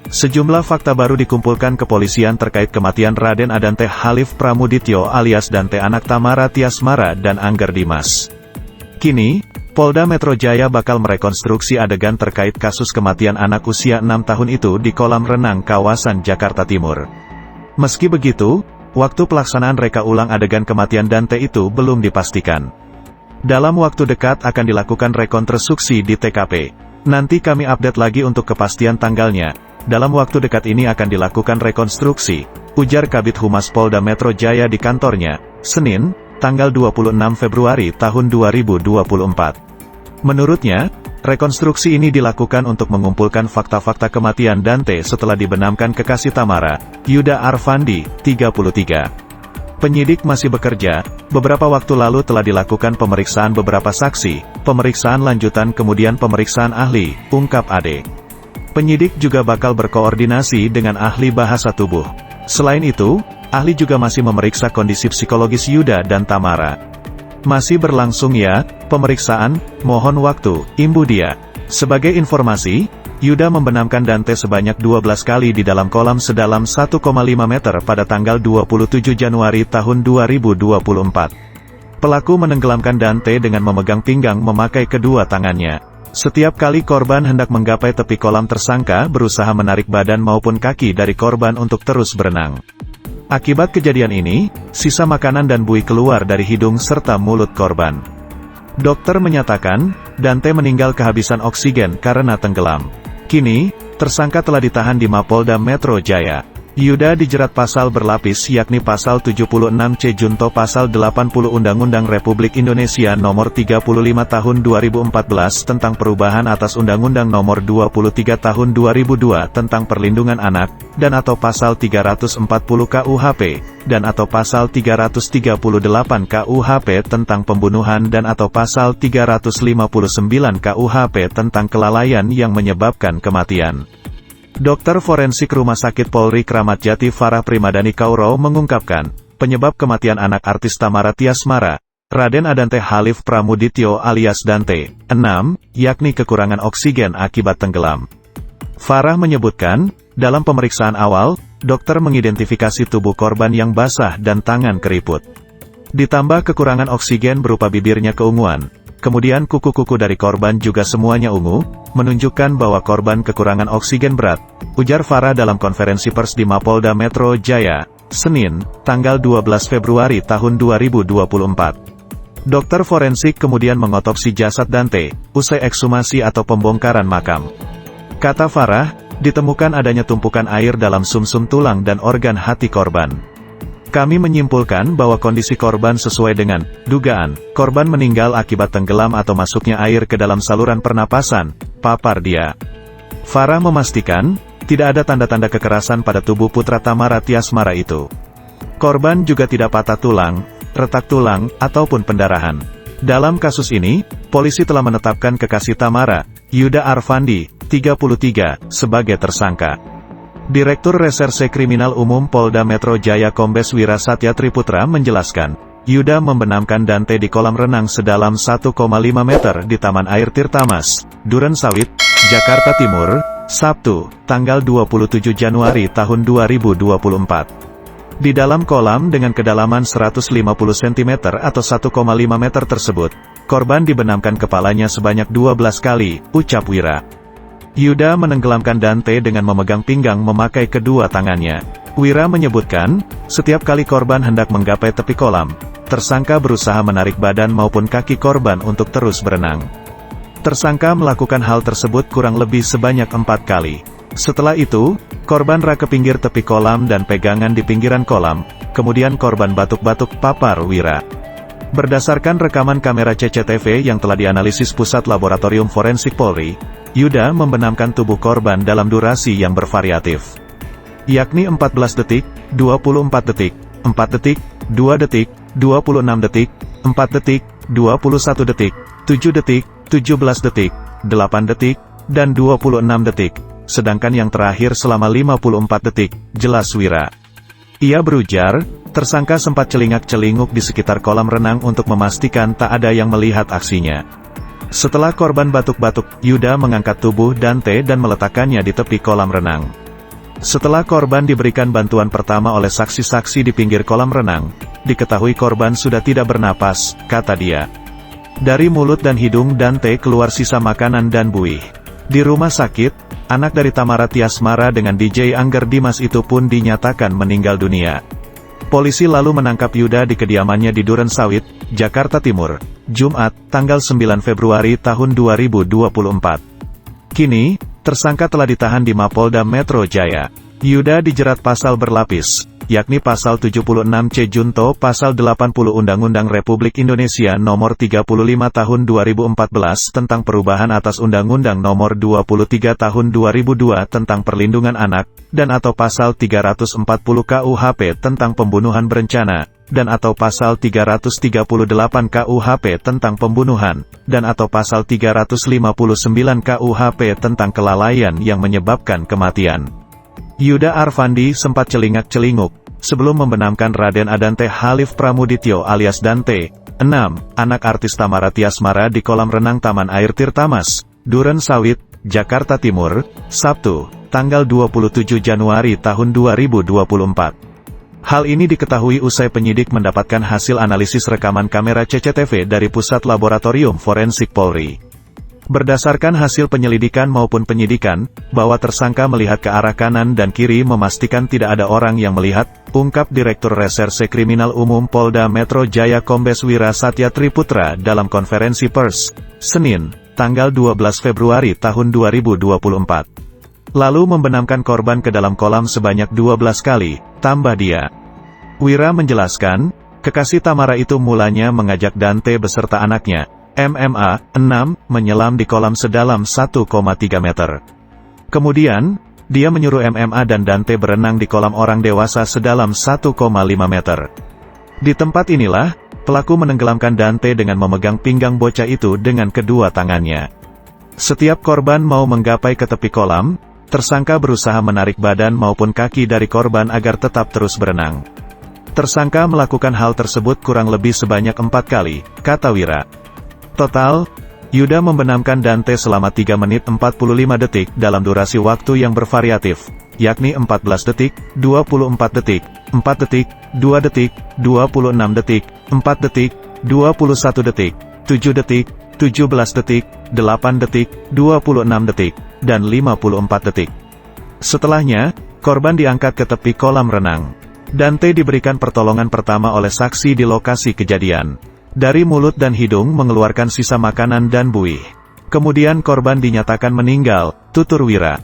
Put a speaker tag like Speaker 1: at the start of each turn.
Speaker 1: Sejumlah fakta baru dikumpulkan kepolisian terkait kematian Raden Adante Halif Pramudityo alias Dante anak Tamara Tiasmara dan Angger Dimas. Kini, Polda Metro Jaya bakal merekonstruksi adegan terkait kasus kematian anak usia 6 tahun itu di kolam renang kawasan Jakarta Timur. Meski begitu, waktu pelaksanaan reka ulang adegan kematian Dante itu belum dipastikan. Dalam waktu dekat akan dilakukan rekonstruksi di TKP. Nanti kami update lagi untuk kepastian tanggalnya. Dalam waktu dekat ini akan dilakukan rekonstruksi, ujar Kabid Humas Polda Metro Jaya di kantornya, Senin, tanggal 26 Februari tahun 2024. Menurutnya, rekonstruksi ini dilakukan untuk mengumpulkan fakta-fakta kematian Dante setelah dibenamkan kekasih Tamara, Yuda Arfandi, 33. Penyidik masih bekerja, beberapa waktu lalu telah dilakukan pemeriksaan beberapa saksi, pemeriksaan lanjutan kemudian pemeriksaan ahli, ungkap Ade. Penyidik juga bakal berkoordinasi dengan ahli bahasa tubuh. Selain itu, ahli juga masih memeriksa kondisi psikologis Yuda dan Tamara. Masih berlangsung ya, pemeriksaan, mohon waktu, imbu dia. Sebagai informasi, Yuda membenamkan Dante sebanyak 12 kali di dalam kolam sedalam 1,5 meter pada tanggal 27 Januari tahun 2024. Pelaku menenggelamkan Dante dengan memegang pinggang memakai kedua tangannya. Setiap kali korban hendak menggapai tepi kolam, tersangka berusaha menarik badan maupun kaki dari korban untuk terus berenang. Akibat kejadian ini, sisa makanan dan buih keluar dari hidung serta mulut korban. Dokter menyatakan, Dante meninggal kehabisan oksigen karena tenggelam. Kini, tersangka telah ditahan di Mapolda Metro Jaya. Yuda dijerat pasal berlapis yakni pasal 76C junto pasal 80 Undang-Undang Republik Indonesia Nomor 35 Tahun 2014 tentang perubahan atas Undang-Undang Nomor 23 Tahun 2002 tentang Perlindungan Anak, dan atau pasal 340 KUHP, dan atau pasal 338 KUHP tentang pembunuhan dan atau pasal 359 KUHP tentang kelalaian yang menyebabkan kematian. Dokter forensik Rumah Sakit Polri Kramat Jati Farah Primadani Kauro mengungkapkan, penyebab kematian anak artis Tamara Tiasmara, Raden Adante Halif Pramudityo alias Dante, 6, yakni kekurangan oksigen akibat tenggelam. Farah menyebutkan, dalam pemeriksaan awal, dokter mengidentifikasi tubuh korban yang basah dan tangan keriput. Ditambah kekurangan oksigen berupa bibirnya keunguan. Kemudian kuku-kuku dari korban juga semuanya ungu, menunjukkan bahwa korban kekurangan oksigen berat, ujar Farah dalam konferensi pers di Mapolda Metro Jaya, Senin, tanggal 12 Februari tahun 2024. Dokter forensik kemudian mengotopsi jasad Dante, usai ekshumasi atau pembongkaran makam. Kata Farah, ditemukan adanya tumpukan air dalam sumsum tulang dan organ hati korban. Kami menyimpulkan bahwa kondisi korban sesuai dengan dugaan, korban meninggal akibat tenggelam atau masuknya air ke dalam saluran pernapasan, papar dia. Farah memastikan, tidak ada tanda-tanda kekerasan pada tubuh putra Tamara Tiasmara itu. Korban juga tidak patah tulang, retak tulang, ataupun pendarahan. Dalam kasus ini, polisi telah menetapkan kekasih Tamara, Yuda Arfandi, 33, sebagai tersangka. Direktur Reserse Kriminal Umum Polda Metro Jaya Kombes Wira Satya Triputra menjelaskan, Yuda membenamkan Dante di kolam renang sedalam 1,5 meter di Taman Air Tirtamas, Duren Sawit, Jakarta Timur, Sabtu, tanggal 27 Januari tahun 2024. Di dalam kolam dengan kedalaman 150 cm atau 1,5 meter tersebut, korban dibenamkan kepalanya sebanyak 12 kali, ucap Wira. Yuda menenggelamkan Dante dengan memegang pinggang memakai kedua tangannya. Wira menyebutkan, setiap kali korban hendak menggapai tepi kolam, tersangka berusaha menarik badan maupun kaki korban untuk terus berenang. Tersangka melakukan hal tersebut kurang lebih sebanyak 4 kali. Setelah itu, korban rak ke pinggir tepi kolam dan pegangan di pinggiran kolam, kemudian korban batuk-batuk, papar Wira. Berdasarkan rekaman kamera CCTV yang telah dianalisis Pusat Laboratorium Forensik Polri, Yuda membenamkan tubuh korban dalam durasi yang bervariatif, yakni 14 detik, 24 detik, 4 detik, 2 detik, 26 detik, 4 detik, 21 detik, 7 detik, 17 detik, 8 detik, dan 26 detik, sedangkan yang terakhir selama 54 detik, jelas Wira. Ia berujar, tersangka sempat celingak-celinguk di sekitar kolam renang untuk memastikan tak ada yang melihat aksinya. Setelah korban batuk-batuk, Yuda mengangkat tubuh Dante dan meletakkannya di tepi kolam renang. Setelah korban diberikan bantuan pertama oleh saksi-saksi di pinggir kolam renang, diketahui korban sudah tidak bernapas, kata dia. Dari mulut dan hidung Dante keluar sisa makanan dan buih. Di rumah sakit, anak dari Tamara Tiasmara dengan DJ Angger Dimas itu pun dinyatakan meninggal dunia. Polisi lalu menangkap Yuda di kediamannya di Duren Sawit, Jakarta Timur, Jumat, tanggal 9 Februari tahun 2024. Kini, tersangka telah ditahan di Mapolda Metro Jaya. Yuda dijerat pasal berlapis, yakni pasal 76C Junto pasal 80 Undang-Undang Republik Indonesia Nomor 35 Tahun 2014 tentang perubahan atas Undang-Undang Nomor 23 Tahun 2002 tentang perlindungan anak, dan atau pasal 340 KUHP tentang pembunuhan berencana, dan atau pasal 338 KUHP tentang pembunuhan, dan atau pasal 359 KUHP tentang kelalaian yang menyebabkan kematian. Yuda Arfandi sempat celingak-celinguk, sebelum membenamkan Raden Adante Halif Pramudityo alias Dante, 6, anak artis Tamara Tiasmara di kolam renang Taman Air Tirtamas, Duren Sawit, Jakarta Timur, Sabtu, tanggal 27 Januari tahun 2024. Hal ini diketahui usai penyidik mendapatkan hasil analisis rekaman kamera CCTV dari Pusat Laboratorium Forensik Polri. Berdasarkan hasil penyelidikan maupun penyidikan, bahwa tersangka melihat ke arah kanan dan kiri memastikan tidak ada orang yang melihat, ungkap Direktur Reserse Kriminal Umum Polda Metro Jaya Kombes Wira Satya Triputra dalam konferensi pers, Senin, tanggal 12 Februari tahun 2024. Lalu membenamkan korban ke dalam kolam sebanyak 12 kali, tambah dia. Wira menjelaskan, kekasih Tamara itu mulanya mengajak Dante beserta anaknya, MMA, 6, menyelam di kolam sedalam 1,3 meter. Kemudian, dia menyuruh MMA dan Dante berenang di kolam orang dewasa sedalam 1,5 meter. Di tempat inilah, pelaku menenggelamkan Dante dengan memegang pinggang bocah itu dengan kedua tangannya. Setiap korban mau menggapai ke tepi kolam, tersangka berusaha menarik badan maupun kaki dari korban agar tetap terus berenang. Tersangka melakukan hal tersebut kurang lebih sebanyak 4 kali, kata Wira. Total, Yuda membenamkan Dante selama 3 menit 45 detik dalam durasi waktu yang bervariatif, yakni 14 detik, 24 detik, 4 detik, 2 detik, 26 detik, 4 detik, 21 detik, 7 detik, 17 detik, 8 detik, 26 detik, dan 54 detik. Setelahnya, korban diangkat ke tepi kolam renang. Dante diberikan pertolongan pertama oleh saksi di lokasi kejadian. Dari mulut dan hidung mengeluarkan sisa makanan dan buih. Kemudian korban dinyatakan meninggal, tutur Wira.